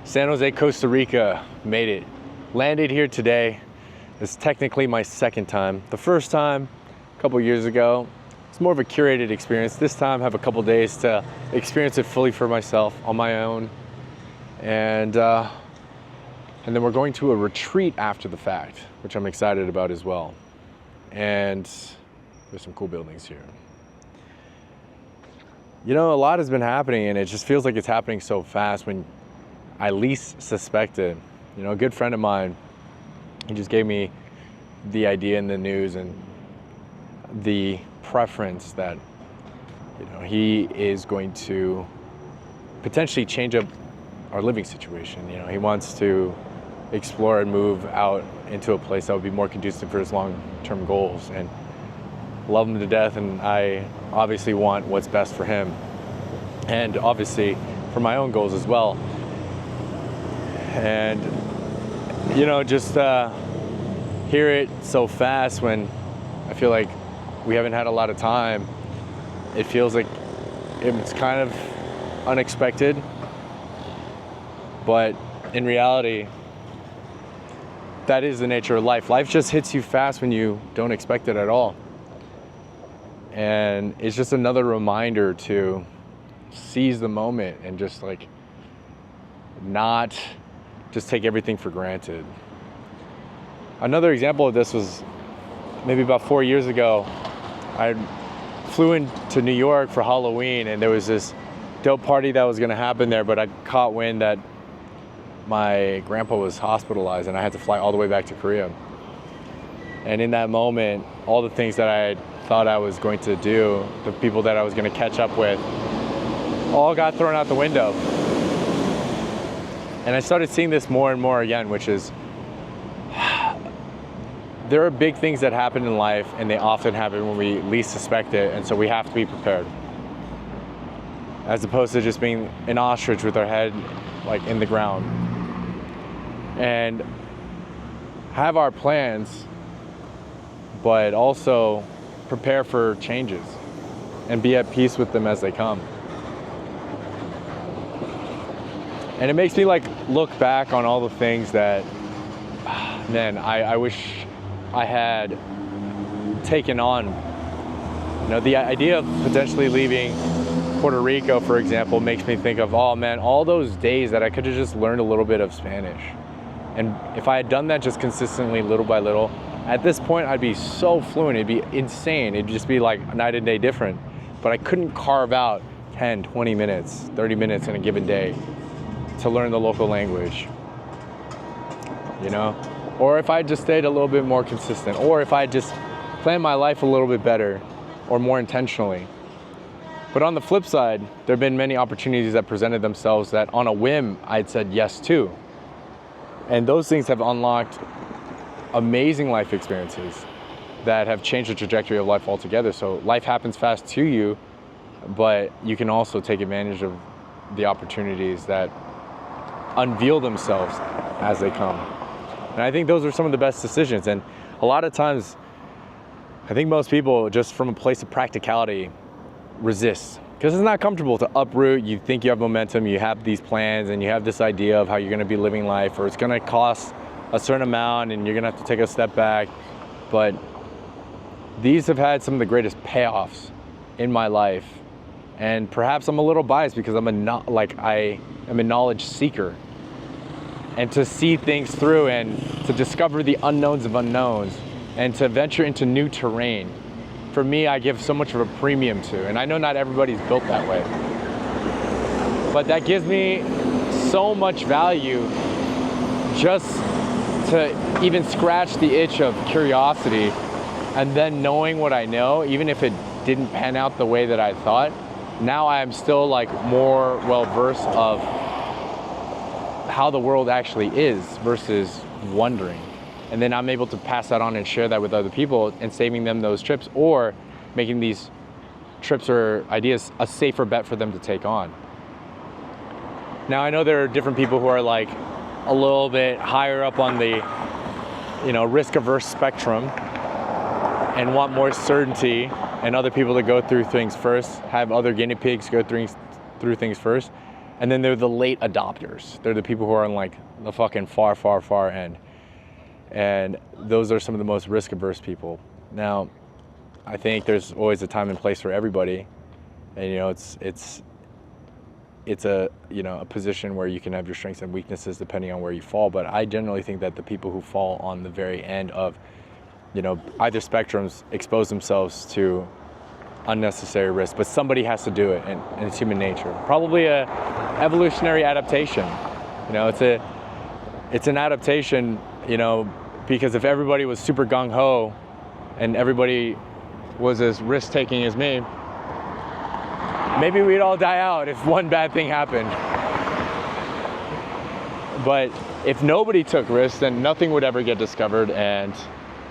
San Jose, Costa Rica, made it. Landed here today. It's technically my second time. The first time, a couple years ago, it's more of a curated experience. This time, I have a couple days to experience it fully for myself, on my own. And then we're going to a retreat after the fact, which I'm excited about as well. And there's some cool buildings here. You know, a lot has been happening, and it just feels like it's happening so fast when I least suspect it. You know, a good friend of mine, he just gave me the idea in the news and the preference that, you know, he is going to potentially change up our living situation. You know, he wants to explore and move out into a place that would be more conducive for his long-term goals, and love him to death, and I obviously want what's best for him, and obviously for my own goals as well. And you know, just hear it so fast when I feel like we haven't had a lot of time. It feels like it's kind of unexpected, but in reality, that is the nature of life. Life just hits you fast when you don't expect it at all. And it's just another reminder to seize the moment and just like not just take everything for granted. Another example of this was maybe about 4 years ago. I flew into New York for Halloween, and there was this dope party that was gonna happen there, but I caught wind that my grandpa was hospitalized and I had to fly all the way back to Korea. And in that moment, all the things that I thought I was going to do, the people that I was going to catch up with, all got thrown out the window. And I started seeing this more and more again, which is there are big things that happen in life, and they often happen when we least suspect it, and so we have to be prepared. As opposed to just being an ostrich with our head like in the ground. And have our plans, but also prepare for changes and be at peace with them as they come. And it makes me like look back on all the things that, man, I wish I had taken on. You know, the idea of potentially leaving Puerto Rico, for example, makes me think of, oh man, all those days that I could have just learned a little bit of Spanish. And if I had done that just consistently, little by little, at this point, I'd be so fluent, it'd be insane. It'd just be like night and day different. But I couldn't carve out 10, 20 minutes, 30 minutes in a given day to learn the local language, you know? Or if I just stayed a little bit more consistent, or if I just planned my life a little bit better or more intentionally. But on the flip side, there have been many opportunities that presented themselves that on a whim, I'd said yes to. And those things have unlocked amazing life experiences that have changed the trajectory of life altogether. So life happens fast to you, but you can also take advantage of the opportunities that unveil themselves as they come. And I think those are some of the best decisions. And a lot of times, I think most people, just from a place of practicality, resist. Because it's not comfortable to uproot. You think you have momentum, you have these plans, and you have this idea of how you're gonna be living life, or it's gonna cost a certain amount and you're gonna have to take a step back. But these have had some of the greatest payoffs in my life. And perhaps I'm a little biased because I am a knowledge seeker. And to see things through and to discover the unknowns of unknowns and to venture into new terrain, for me, I give so much of a premium to. And I know not everybody's built that way. But that gives me so much value just to even scratch the itch of curiosity, and then knowing what I know, even if it didn't pan out the way that I thought, now I am still like more well-versed of how the world actually is versus wondering. And then I'm able to pass that on and share that with other people and saving them those trips, or making these trips or ideas a safer bet for them to take on. Now I know there are different people who are like a little bit higher up on the, you know, risk-averse spectrum and want more certainty, and other people to go through things first, have other guinea pigs go through things first. And then they're the late adopters. They're the people who are on like the fucking far, far, far end. And those are some of the most risk-averse people. Now, I think there's always a time and place for everybody. And you know, it's a, you know, a position where you can have your strengths and weaknesses depending on where you fall. But I generally think that the people who fall on the very end of, you know, either spectrums expose themselves to unnecessary risk, but somebody has to do it, and it's human nature. Probably a evolutionary adaptation. You know, it's an adaptation, you know, because if everybody was super gung-ho and everybody was as risk-taking as me, maybe we'd all die out if one bad thing happened. But if nobody took risks, then nothing would ever get discovered and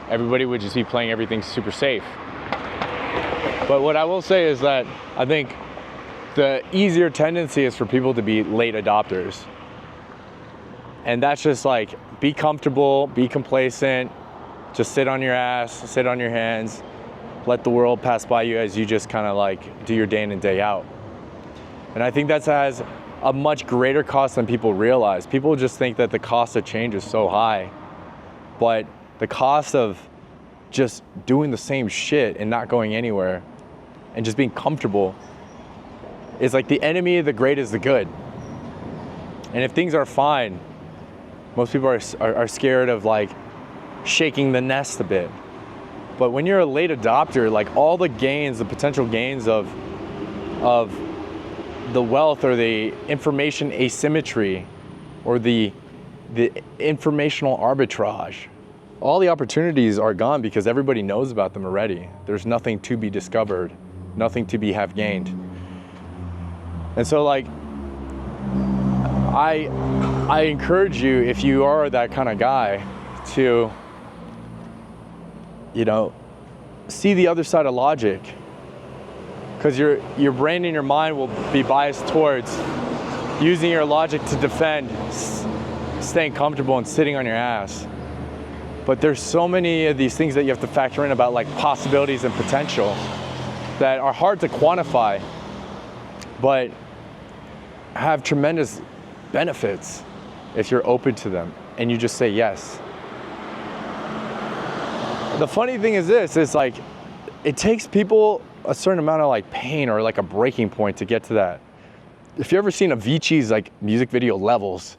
everybody would just be playing everything super safe. But what I will say is that I think the easier tendency is for people to be late adopters. And that's just like, be comfortable, be complacent, just sit on your ass, sit on your hands, let the world pass by you as you just kind of like do your day in and day out. And I think that has a much greater cost than people realize. People just think that the cost of change is so high, but the cost of just doing the same shit and not going anywhere and just being comfortable is like the enemy of the great is the good. And if things are fine, most people are scared of like shaking the nest a bit. But when you're a late adopter, like all the gains, the potential gains of the wealth or the information asymmetry or the informational arbitrage, all the opportunities are gone because everybody knows about them already. There's nothing to be discovered, nothing to be have gained. And so like, I encourage you, if you are that kind of guy, to, you know, see the other side of logic. Because your brain and your mind will be biased towards using your logic to defend staying comfortable and sitting on your ass. But there's so many of these things that you have to factor in about like possibilities and potential that are hard to quantify, but have tremendous benefits if you're open to them and you just say yes. The funny thing is this, is like, it takes people a certain amount of like pain or like a breaking point to get to that. If you ever seen Avicii's like music video Levels,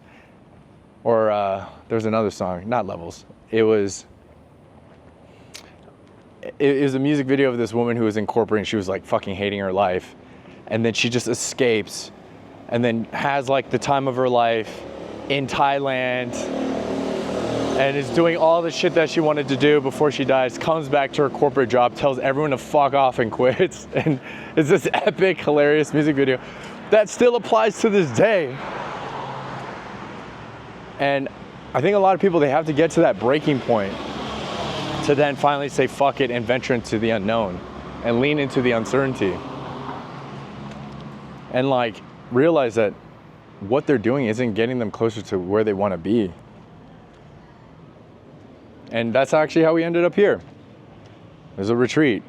or there's another song, not Levels, it was a music video of this woman who was in corporate and she was like fucking hating her life, and then she just escapes and then has like the time of her life in Thailand and is doing all the shit that she wanted to do before she dies, comes back to her corporate job, tells everyone to fuck off and quits, and it's this epic, hilarious music video that still applies to this day. And I think a lot of people, they have to get to that breaking point to then finally say fuck it and venture into the unknown and lean into the uncertainty. And like realize that what they're doing isn't getting them closer to where they want to be. And that's actually how we ended up here. There's a retreat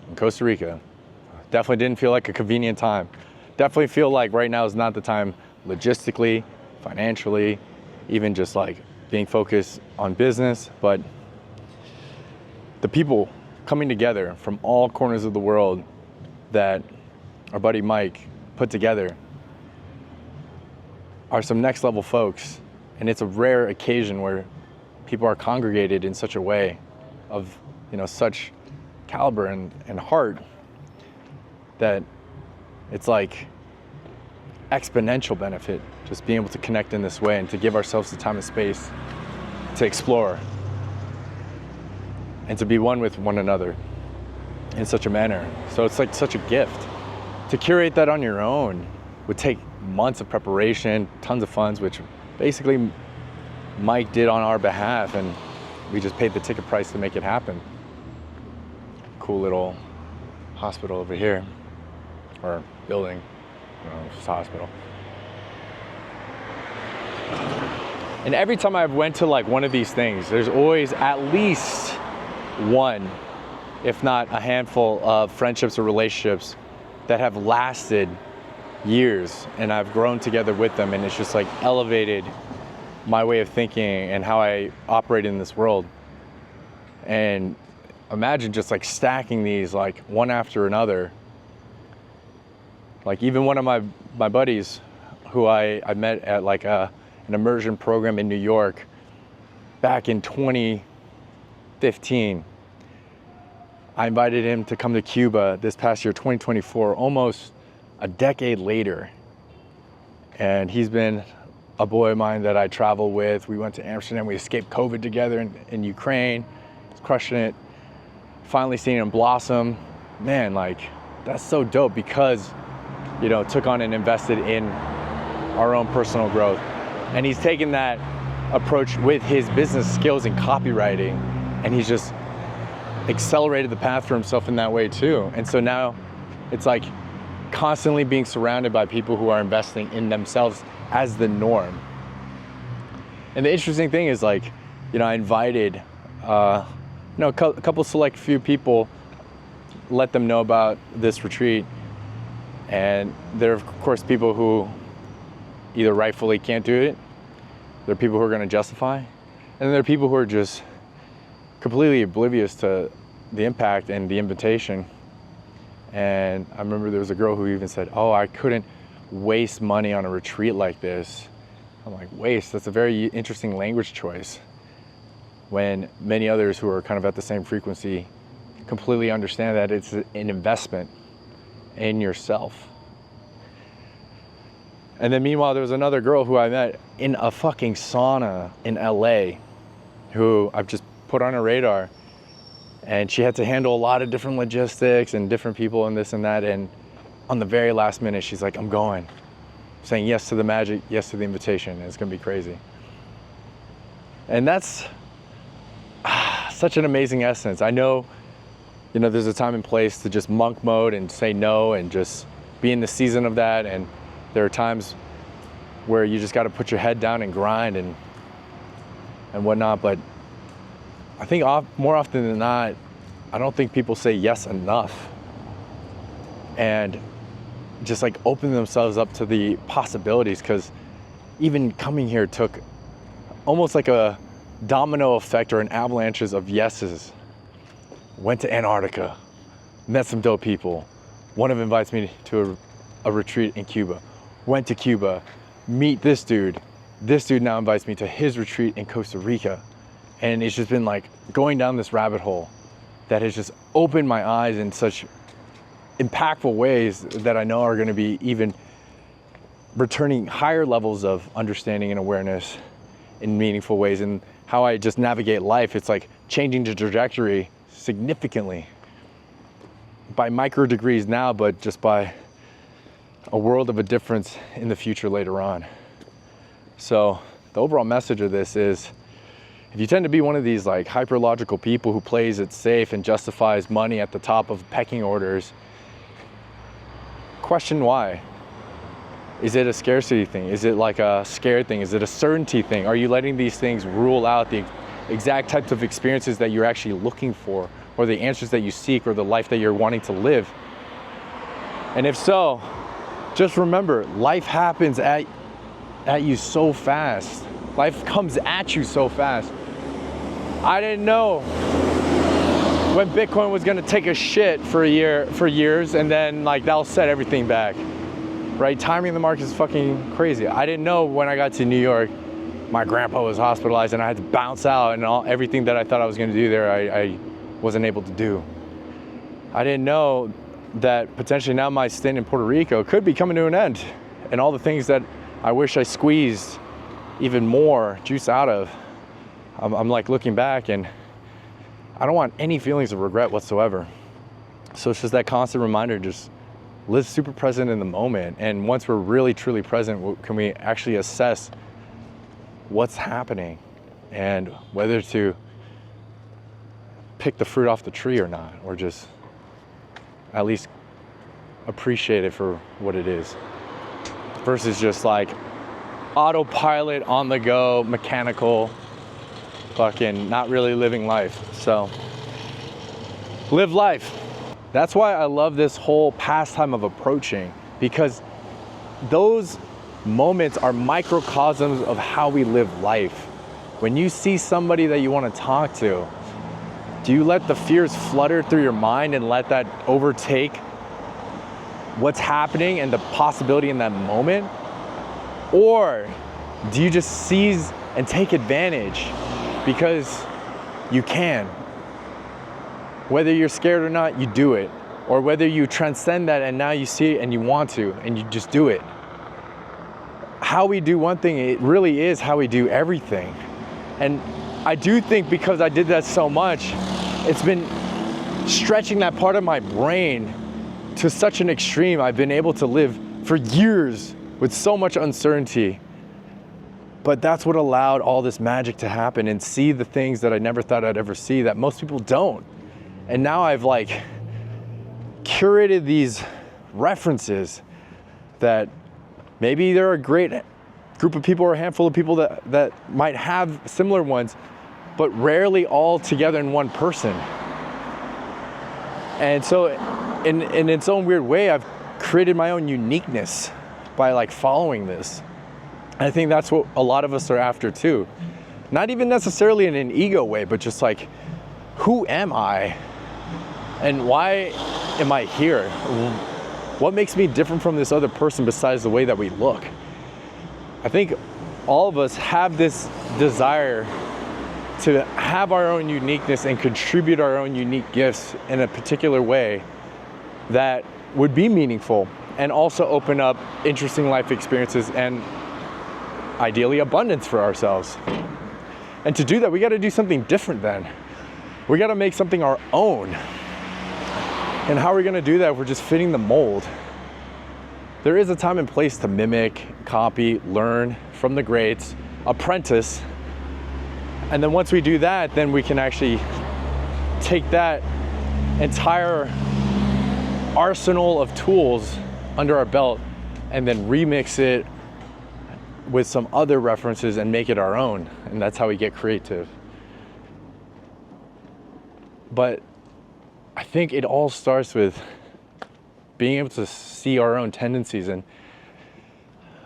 in Costa Rica. Definitely didn't feel like a convenient time. Definitely feel like right now is not the time logistically, financially, even just like being focused on business, but the people coming together from all corners of the world that our buddy Mike put together are some next level folks. And it's a rare occasion where people are congregated in such a way of, you know, such caliber and heart that it's like exponential benefit just being able to connect in this way and to give ourselves the time and space to explore and to be one with one another in such a manner. So it's like such a gift. To curate that on your own would take months of preparation, tons of funds, which basically Mike did on our behalf, and we just paid the ticket price to make it happen. Cool little hospital over here, or building, I don't know if it's a hospital. And every time I went to like one of these things, there's always at least one, if not a handful of friendships or relationships that have lasted years, and I've grown together with them, and it's just like elevated my way of thinking and how I operate in this world. And imagine just like stacking these like one after another. Like even one of my buddies who I met at like an immersion program in New York back in 2015. I invited him to come to Cuba this past year, 2024, almost a decade later. And he's been a boy of mine that I travel with. We went to Amsterdam, we escaped COVID together in Ukraine. He's crushing it. Finally seeing him blossom. Man, like, that's so dope because, you know, took on and invested in our own personal growth. And he's taken that approach with his business skills in copywriting, and he's just accelerated the path for himself in that way too. And so now it's like constantly being surrounded by people who are investing in themselves as the norm. And the interesting thing is, like, you know, I invited a couple select few people, let them know about this retreat. And there are of course people who either rightfully can't do it, there are people who are going to justify, and there are people who are just completely oblivious to the impact and the invitation. And I remember there was a girl who even said, oh, I couldn't waste money on a retreat like this. I'm like, waste? That's a very interesting language choice, when many others who are kind of at the same frequency completely understand that it's an investment in yourself. And then meanwhile, there was another girl who I met in a fucking sauna in LA who I've just put on her radar, and she had to handle a lot of different logistics and different people and this and that. And on the very last minute, she's like, I'm going, saying yes to the magic, yes to the invitation. And it's gonna be crazy. And that's such an amazing essence. I know, you know, there's a time and place to just monk mode and say no and just be in the season of that. And there are times where you just got to put your head down and grind and whatnot. But I think more often than not, I don't think people say yes enough and just like open themselves up to the possibilities. Because even coming here took almost like a domino effect or an avalanches of yeses. Went to Antarctica, met some dope people. One of them invites me to a retreat in Cuba. Went to Cuba, meet this dude. This dude now invites me to his retreat in Costa Rica. And it's just been like going down this rabbit hole that has just opened my eyes in such impactful ways that I know are going to be even returning higher levels of understanding and awareness in meaningful ways. And how I just navigate life, it's like changing the trajectory significantly by micro degrees now, but just by a world of a difference in the future later on. So the overall message of this is, if you tend to be one of these like hyper-logical people who plays it safe and justifies money at the top of pecking orders, question why. Is it a scarcity thing? Is it like a scared thing? Is it a certainty thing? Are you letting these things rule out the exact types of experiences that you're actually looking for, or the answers that you seek, or the life that you're wanting to live? And if so, just remember, life happens at you so fast. Life comes at you so fast. I didn't know when Bitcoin was gonna take a shit for years, and then like that'll set everything back, right? Timing the market is fucking crazy. I didn't know when I got to New York, my grandpa was hospitalized and I had to bounce out, and everything that I thought I was gonna do there, I wasn't able to do. I didn't know that potentially now my stint in Puerto Rico could be coming to an end, and all the things that I wish I squeezed even more juice out of. I'm like looking back, and I don't want any feelings of regret whatsoever. So it's just that constant reminder, just live super present in the moment. And once we're really truly present, can we actually assess what's happening and whether to pick the fruit off the tree or not, or just at least appreciate it for what it is, versus just like autopilot, on the go, mechanical, fucking not really living life. So live life. That's why I love this whole pastime of approaching, because those moments are microcosms of how we live life. When you see somebody that you want to talk to, do you let the fears flutter through your mind and let that overtake what's happening and the possibility in that moment? Or do you just seize and take advantage because you can? Whether you're scared or not, you do it. Or whether you transcend that and now you see it and you want to and you just do it. How we do one thing, it really is how we do everything. And I do think because I did that so much, it's been stretching that part of my brain to such an extreme. I've been able to live for years with so much uncertainty. But that's what allowed all this magic to happen and see the things that I never thought I'd ever see that most people don't. And now I've like curated these references that maybe they're a great group of people or a handful of people that might have similar ones, but rarely all together in one person. And so in its own weird way, I've created my own uniqueness by like following this. And I think that's what a lot of us are after too. Not even necessarily in an ego way, but just like, who am I? And why am I here? What makes me different from this other person besides the way that we look? I think all of us have this desire to have our own uniqueness and contribute our own unique gifts in a particular way that would be meaningful and also open up interesting life experiences and ideally abundance for ourselves. And to do that, we got to do something different then. We got to make something our own. And how are we going to do that if we're just fitting the mold? There is a time and place to mimic, copy, learn from the greats, apprentice. And then once we do that, then we can actually take that entire arsenal of tools under our belt and then remix it with some other references and make it our own. And that's how we get creative. But I think it all starts with being able to see our own tendencies. And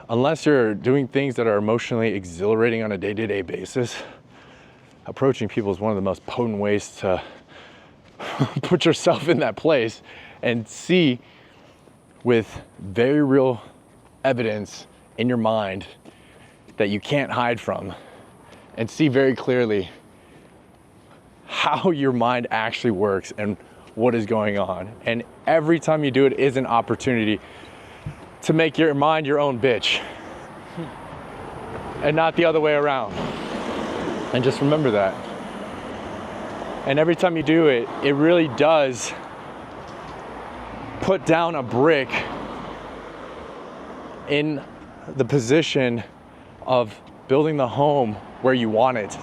unless you're doing things that are emotionally exhilarating on a day-to-day basis, approaching people is one of the most potent ways to put yourself in that place and see with very real evidence in your mind that you can't hide from, and see very clearly how your mind actually works and what is going on. And every time you do it is an opportunity to make your mind your own bitch and not the other way around. And just remember that. And every time you do it, it really does put down a brick in the position of building the home where you want it.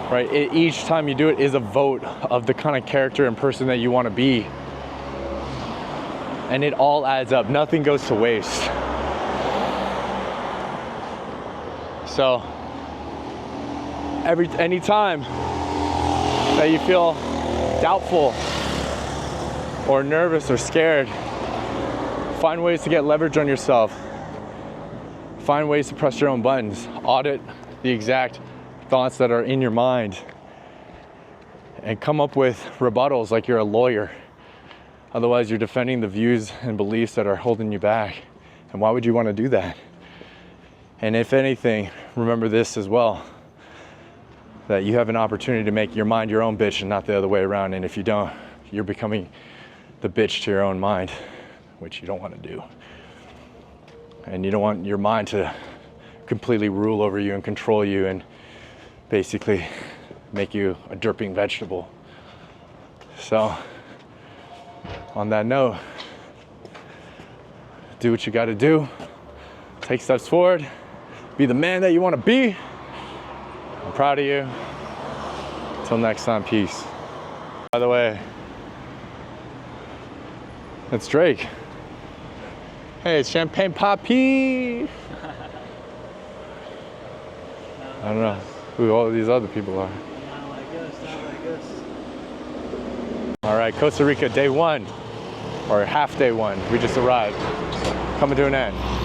Right? Each time you do it is a vote of the kind of character and person that you want to be. And it all adds up. Nothing goes to waste. So, anytime that you feel doubtful or nervous or scared, find ways to get leverage on yourself. Find ways to press your own buttons. Audit the exact thoughts that are in your mind and come up with rebuttals like you're a lawyer. Otherwise, you're defending the views and beliefs that are holding you back. And why would you want to do that? And if anything, remember this as well, that you have an opportunity to make your mind your own bitch and not the other way around. And if you don't, you're becoming the bitch to your own mind, which you don't want to do. And you don't want your mind to completely rule over you and control you and basically make you a derping vegetable. So, on that note, do what you got to do. Take steps forward. Be the man that you want to be. I'm proud of you. Until next time, peace. By the way, that's Drake. Hey, it's Champagne Papi. I don't know who all these other people are. Not like us, not like us. All right, Costa Rica, day 1. or half day one. We just arrived, coming to an end.